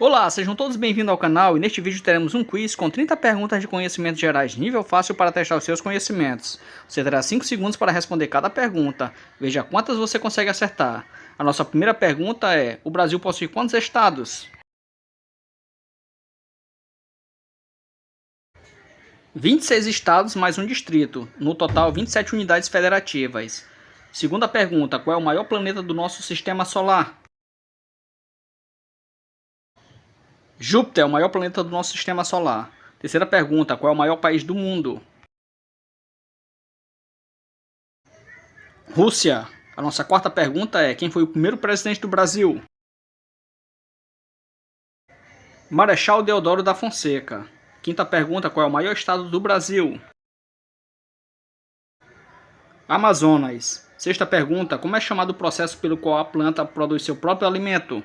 Olá, sejam todos bem-vindos ao canal e neste vídeo teremos um quiz com 30 perguntas de conhecimentos gerais nível fácil para testar os seus conhecimentos. Você terá 5 segundos para responder cada pergunta. Veja quantas você consegue acertar. A nossa primeira pergunta é: o Brasil possui quantos estados? 26 estados mais um distrito, no total 27 unidades federativas. Segunda pergunta: qual é o maior planeta do nosso sistema solar? Júpiter é o maior planeta do nosso sistema solar. Terceira pergunta: qual é o maior país do mundo? Rússia. A nossa quarta pergunta é: quem foi o primeiro presidente do Brasil? Marechal Deodoro da Fonseca. Quinta pergunta: qual é o maior estado do Brasil? Amazonas. Sexta pergunta: como é chamado o processo pelo qual a planta produz seu próprio alimento?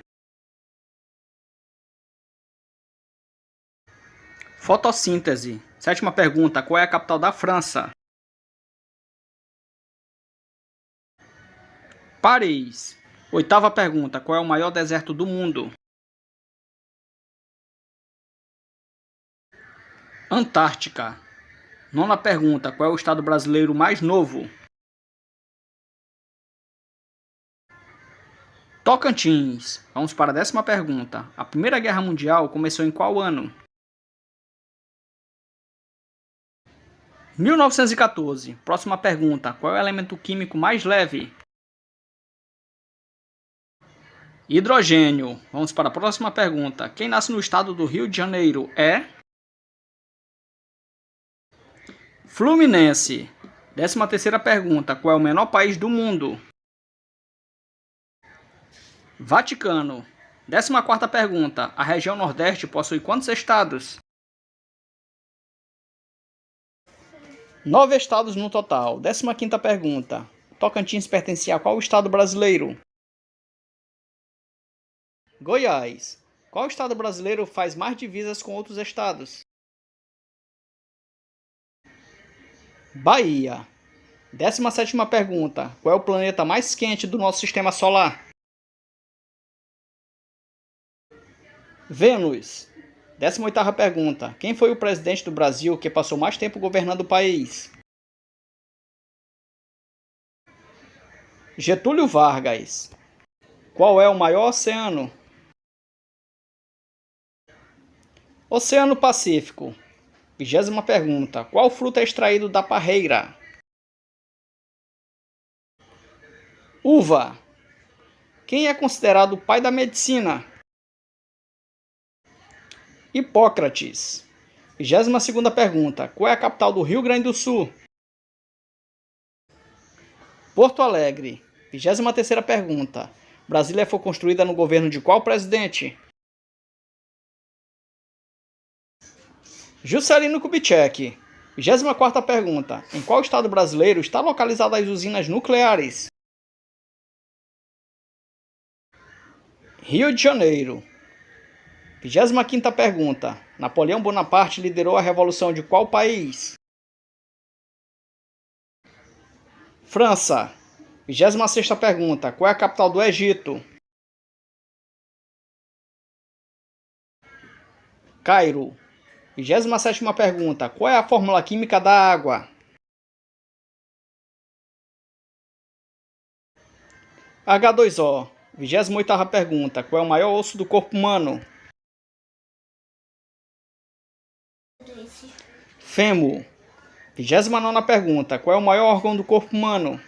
Fotossíntese. Sétima pergunta: qual é a capital da França? Paris. Oitava pergunta: qual é o maior deserto do mundo? Antártica. Nona pergunta: qual é o estado brasileiro mais novo? Tocantins. Vamos para a décima pergunta. A Primeira Guerra Mundial começou em qual ano? 1914. Próxima pergunta: qual é o elemento químico mais leve? Hidrogênio. Vamos para a próxima pergunta. Quem nasce no estado do Rio de Janeiro é? Fluminense. 13ª pergunta. Qual é o menor país do mundo? Vaticano. 14ª pergunta. A região Nordeste possui quantos estados? 9 estados no total. 15ª pergunta. Tocantins pertencia a qual estado brasileiro? Goiás. Qual estado brasileiro faz mais divisas com outros estados? Bahia. 17ª pergunta. Qual é o planeta mais quente do nosso sistema solar? Vênus. 18ª pergunta. Quem foi o presidente do Brasil que passou mais tempo governando o país? Getúlio Vargas. Qual é o maior oceano? Oceano Pacífico. 20ª pergunta. Qual fruto é extraído da parreira? Uva. Quem é considerado o pai da medicina? Hipócrates. 22ª pergunta. Qual é a capital do Rio Grande do Sul? Porto Alegre. 23ª pergunta. Brasília foi construída no governo de qual presidente? Juscelino Kubitschek. 24ª pergunta. Em qual estado brasileiro está localizada as usinas nucleares? Rio de Janeiro. 25ª pergunta. Napoleão Bonaparte liderou a revolução de qual país? França. 26ª pergunta. Qual é a capital do Egito? Cairo. 27ª pergunta. Qual é a fórmula química da água? H2O. 28ª pergunta. Qual é o maior osso do corpo humano? Fêmur. 29ª pergunta. Qual é o maior órgão do corpo humano?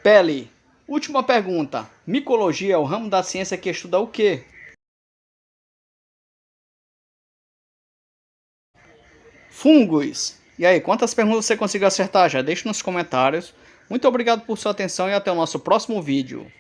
Pele. Última pergunta. Micologia é o ramo da ciência que estuda o quê? Fungos. E aí, quantas perguntas você conseguiu acertar? Já deixa nos comentários. Muito obrigado por sua atenção e até o nosso próximo vídeo.